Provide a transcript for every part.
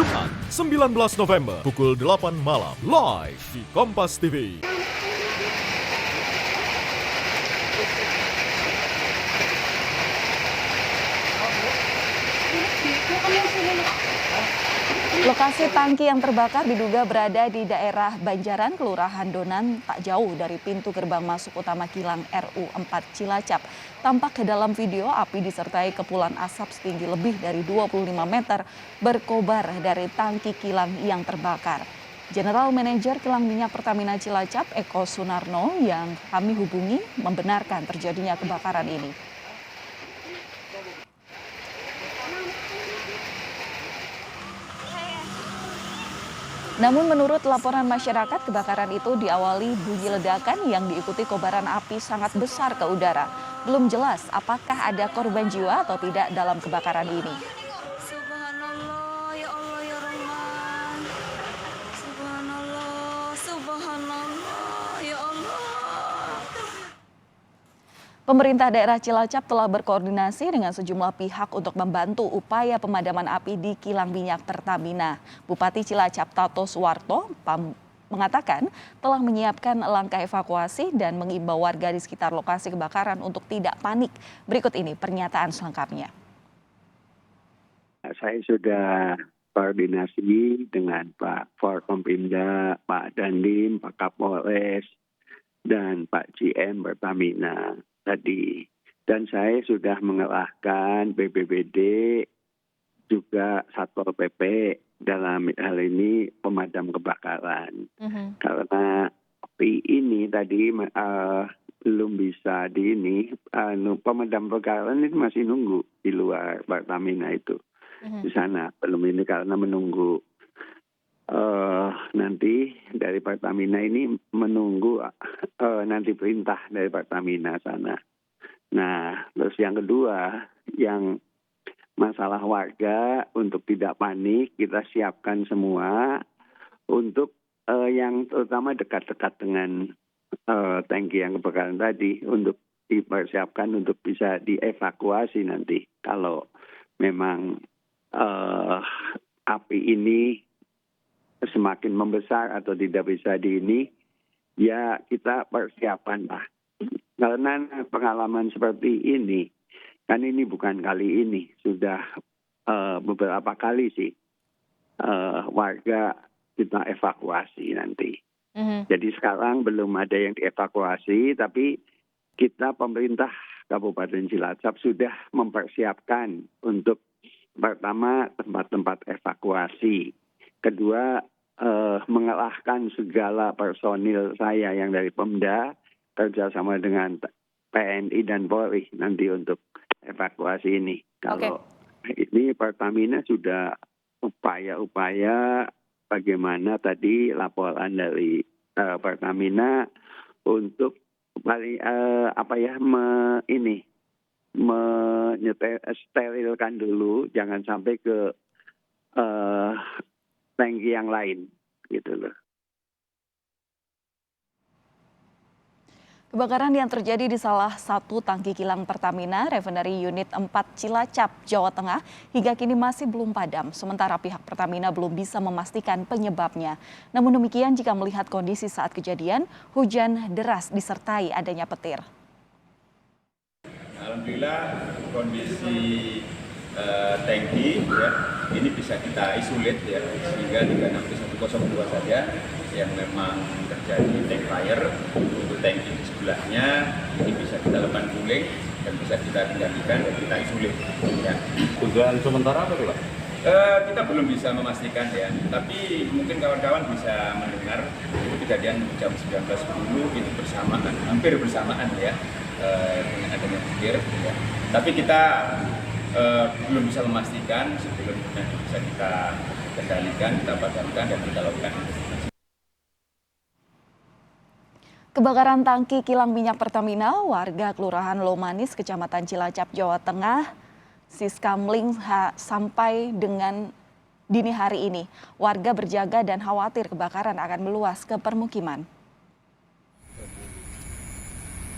Jumat 19 November pukul 8 malam live di Kompas TV. Lokasi tangki yang terbakar diduga berada di daerah Banjaran, Kelurahan Donan, tak jauh dari pintu gerbang masuk utama kilang RU 4 Cilacap. Tampak ke dalam video api disertai kepulan asap setinggi lebih dari 25 meter berkobar dari tangki kilang yang terbakar. General Manager Kilang Minyak Pertamina Cilacap, Eko Sunarno, yang kami hubungi membenarkan terjadinya kebakaran ini. Namun menurut laporan masyarakat, kebakaran itu diawali bunyi ledakan yang diikuti kobaran api sangat besar ke udara. Belum jelas apakah ada korban jiwa atau tidak dalam kebakaran ini. Subhanallah, ya Allah, ya Rahman. Subhanallah, subhanallah, ya Allah. Pemerintah daerah Cilacap telah berkoordinasi dengan sejumlah pihak untuk membantu upaya pemadaman api di kilang minyak Pertamina. Bupati Cilacap Tato Suwarto mengatakan telah menyiapkan langkah evakuasi dan mengimbau warga di sekitar lokasi kebakaran untuk tidak panik. Berikut ini pernyataan selengkapnya. Saya sudah koordinasi dengan Pak Forkompimda, Pak Dandim, Pak Kapolres, dan Pak GM Pertamina tadi. Dan saya sudah mengerahkan BPBD, juga Satpol PP dalam hal ini pemadam kebakaran. Karena api ini tadi belum bisa pemadam kebakaran ini masih nunggu di luar Pertamina itu. Di sana belum ini karena menunggu nanti dari Pertamina ini menunggu nanti perintah dari Pertamina sana. Nah, terus yang kedua, yang masalah warga untuk tidak panik, kita siapkan semua untuk yang terutama dekat-dekat dengan tangki yang kebakaran tadi untuk dipersiapkan untuk bisa dievakuasi nanti kalau memang api ini semakin membesar atau tidak bisa ya kita persiapan lah. Karena pengalaman seperti ini, kan ini bukan kali ini, sudah beberapa kali sih warga kita evakuasi nanti. Jadi sekarang belum ada yang dievakuasi, tapi kita pemerintah Kabupaten Cilacap sudah mempersiapkan untuk pertama tempat-tempat evakuasi. Kedua, mengerahkan segala personil saya yang dari Pemda kerjasama dengan PNI dan Polri nanti untuk evakuasi ini. Kalau ini Pertamina sudah upaya-upaya bagaimana tadi laporan dari Pertamina untuk sterilkan dulu, jangan sampai ke tangki yang lain gitu loh. Kebakaran yang terjadi di salah satu tangki kilang Pertamina Refinery Unit 4 Cilacap, Jawa Tengah hingga kini masih belum padam. Sementara pihak Pertamina belum bisa memastikan penyebabnya. Namun demikian jika melihat kondisi saat kejadian, hujan deras disertai adanya petir. Alhamdulillah kondisi tangki ya, ini bisa kita isolate ya, sehingga 36102 saja yang memang terjadi tank fire. Untuk tangki di sebelahnya ini bisa kita lakukan cooling dan bisa kita kendalikan dan kita isolate ya. Dugaan sementara apa tuh Pak? Kita belum bisa memastikan ya, tapi mungkin kawan-kawan bisa mendengar itu kejadian jam 19.10 itu bersamaan, hampir bersamaan ya dengan adanya petir ya. Tapi kita belum bisa memastikan sebelum nanti bisa kita kendalikan, kita padamkan dan kita lakukan investigasi. Kebakaran tangki kilang minyak Pertamina, warga Kelurahan Lomanis, Kecamatan Cilacap, Jawa Tengah, Siskamling sampai dengan dini hari ini. Warga berjaga dan khawatir kebakaran akan meluas ke permukiman.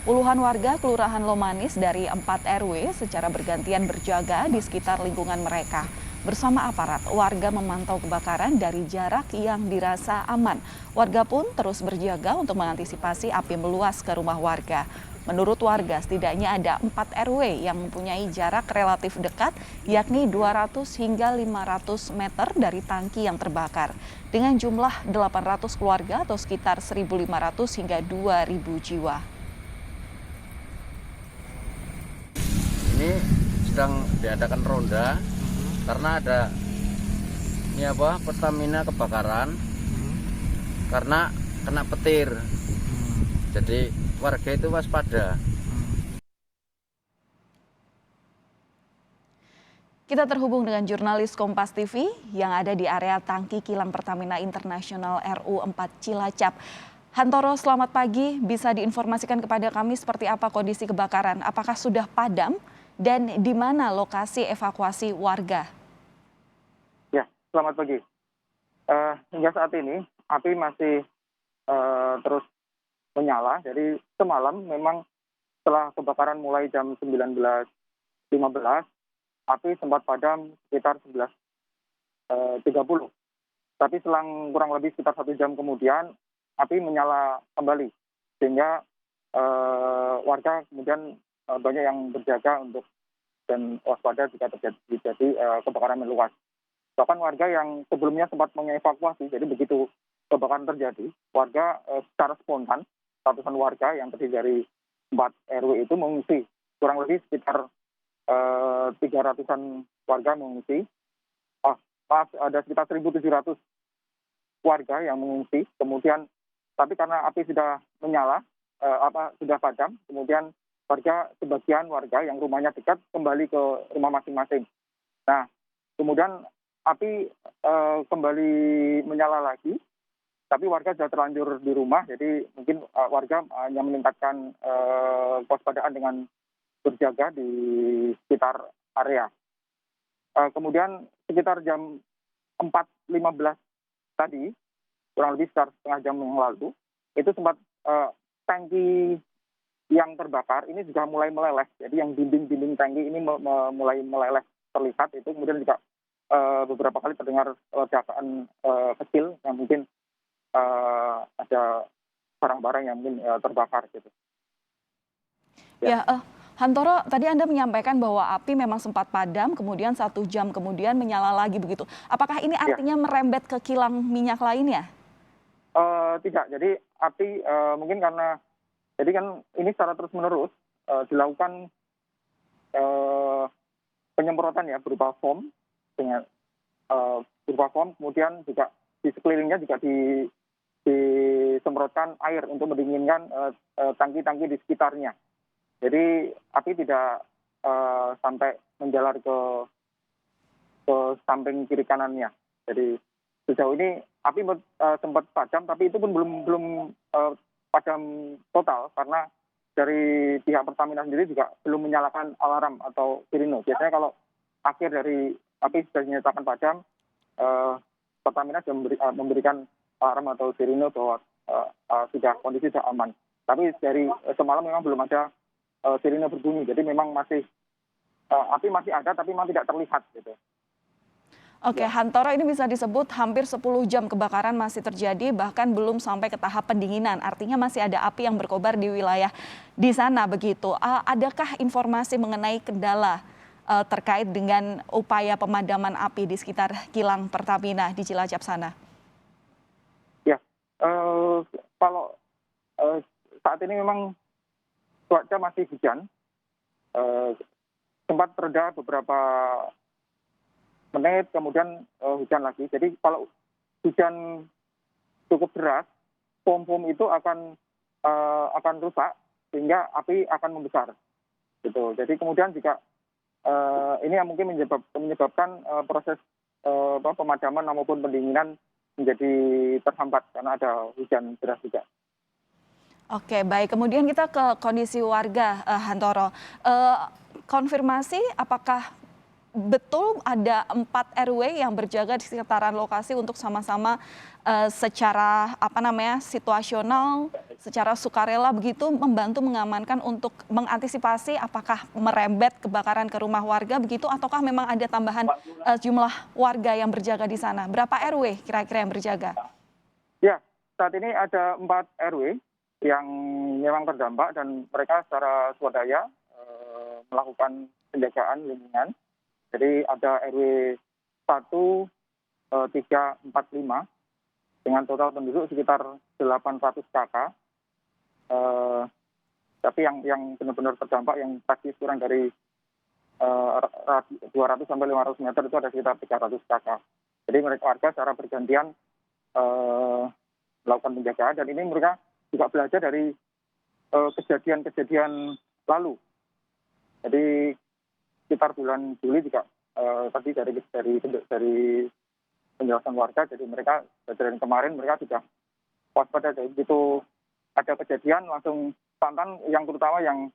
Puluhan warga Kelurahan Lomanis dari 4 RW secara bergantian berjaga di sekitar lingkungan mereka. Bersama aparat, warga memantau kebakaran dari jarak yang dirasa aman. Warga pun terus berjaga untuk mengantisipasi api meluas ke rumah warga. Menurut warga, setidaknya ada 4 RW yang mempunyai jarak relatif dekat, yakni 200 hingga 500 meter dari tangki yang terbakar. Dengan jumlah 800 keluarga atau sekitar 1.500 hingga 2.000 jiwa. Ini sedang diadakan ronda karena ada Pertamina kebakaran karena kena petir. Jadi warga itu waspada. Kita terhubung dengan jurnalis Kompas TV yang ada di area tangki kilang Pertamina Internasional RU4 Cilacap. Hantoro, selamat pagi. Bisa diinformasikan kepada kami seperti apa kondisi kebakaran? Apakah sudah padam dan di mana lokasi evakuasi warga? Ya, selamat pagi. Hingga saat ini api masih terus menyala. Jadi semalam memang setelah kebakaran mulai jam 19.15, api sempat padam sekitar 11.30. Tapi selang kurang lebih sekitar 1 jam kemudian api menyala kembali. Sehingga warga kemudian banyak yang berjaga untuk dan waspada jika terjadi kebakaran meluas. Bahkan warga yang sebelumnya sempat mengevakuasi, jadi begitu kebakaran terjadi, warga secara spontan, ratusan warga yang terdiri dari 4 RW itu mengungsi. Kurang lebih sekitar 300-an warga mengungsi. Ada sekitar 1.700 warga yang mengungsi. Kemudian, tapi karena api sudah menyala, sudah padam, kemudian sebagian warga yang rumahnya dekat kembali ke rumah masing-masing. Nah, kemudian api kembali menyala lagi, tapi warga sudah terlanjur di rumah, jadi mungkin warga hanya meningkatkan kewaspadaan dengan berjaga di sekitar area. Kemudian sekitar jam 4.15 tadi, kurang lebih sekitar setengah jam yang lalu, itu sempat tangki yang terbakar ini juga mulai meleleh. Jadi yang dinding-dinding tangki ini mulai meleleh terlihat. Itu kemudian juga beberapa kali terdengar ledakan kecil yang mungkin ada barang-barang yang mungkin terbakar gitu. Hantoro, tadi Anda menyampaikan bahwa api memang sempat padam, kemudian 1 jam kemudian menyala lagi begitu. Apakah ini artinya merembet ke kilang minyak lainnya? Tidak. Jadi api mungkin karena jadi kan ini secara terus-menerus dilakukan penyemprotan ya berupa foam, kemudian juga di sekelilingnya juga disemprotkan air untuk mendinginkan tangki-tangki di sekitarnya. Jadi api tidak sampai menjalar ke samping kiri kanannya. Jadi sejauh ini api sempat padam, tapi itu pun belum padam total karena dari pihak Pertamina sendiri juga belum menyalakan alarm atau sirine. Biasanya kalau akhir dari api sudah dinyatakan padam, Pertamina sudah memberikan alarm atau sirine bahwa kondisi sudah aman. Tapi dari semalam memang belum ada sirine berbunyi, jadi memang api masih ada tapi memang tidak terlihat gitu. Oke, Hantoro, ini bisa disebut hampir 10 jam kebakaran masih terjadi, bahkan belum sampai ke tahap pendinginan. Artinya masih ada api yang berkobar di wilayah di sana begitu. Adakah informasi mengenai kendala terkait dengan upaya pemadaman api di sekitar kilang Pertamina di Cilacap sana? Ya, kalau saat ini memang cuaca masih hujan, sempat reda beberapa menit, kemudian hujan lagi. Jadi kalau hujan cukup deras, foam itu akan rusak sehingga api akan membesar. Gitu. Jadi kemudian juga ini yang mungkin menyebabkan proses pemadaman maupun pendinginan menjadi terhambat karena ada hujan deras juga. Oke, baik. Kemudian kita ke kondisi warga, Hantoro. Konfirmasi apakah betul ada 4 RW yang berjaga di sekitaran lokasi untuk sama-sama secara situasional secara sukarela begitu membantu mengamankan untuk mengantisipasi apakah merembet kebakaran ke rumah warga begitu ataukah memang ada tambahan jumlah warga yang berjaga di sana? Berapa RW kira-kira yang berjaga? Ya, saat ini ada 4 RW yang memang terdampak dan mereka secara swadaya melakukan penjagaan lingkungan. Jadi ada RW 1, 3, 4, 5 dengan total penduduk sekitar 800 kakak. Tapi yang benar-benar terdampak yang praktis kurang dari 200 sampai 500 meter itu ada sekitar 300 kakak. Jadi mereka warga secara bergantian melakukan penjagaan dan ini mereka juga belajar dari kejadian-kejadian lalu. Jadi sekitar bulan Juli juga tadi dari penjelasan warga, jadi mereka dari kemarin mereka sudah waspada. Begitu ada kejadian langsung spontan, yang terutama yang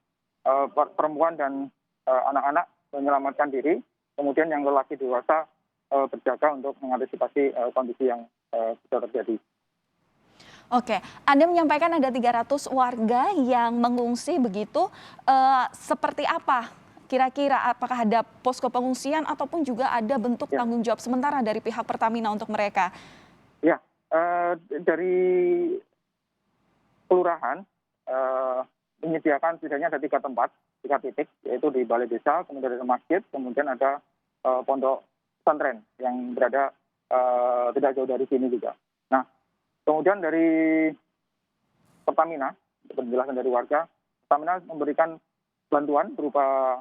perempuan dan anak-anak menyelamatkan diri, kemudian yang lelaki dewasa berjaga untuk mengantisipasi kondisi yang sudah terjadi. Oke, Anda menyampaikan ada 300 warga yang mengungsi begitu, seperti apa kira-kira, apakah ada posko pengungsian ataupun juga ada bentuk tanggung jawab sementara dari pihak Pertamina untuk mereka? Ya, dari kelurahan menyediakan setidaknya ada 3 tempat, 3 titik, yaitu di balai desa, kemudian ada masjid, kemudian ada pondok pesantren yang berada tidak jauh dari sini juga. Nah, kemudian dari Pertamina, penjelasan dari warga, Pertamina memberikan bantuan berupa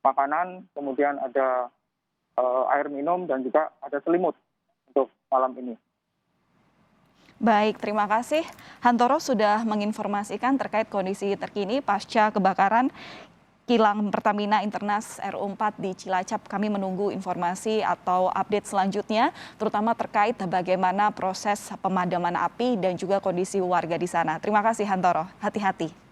makanan, kemudian ada air minum dan juga ada selimut untuk malam ini. Baik, terima kasih Hantoro sudah menginformasikan terkait kondisi terkini pasca kebakaran kilang Pertamina Internas RU4 di Cilacap. Kami menunggu informasi atau update selanjutnya, terutama terkait bagaimana proses pemadaman api dan juga kondisi warga di sana. Terima kasih Hantoro, hati-hati.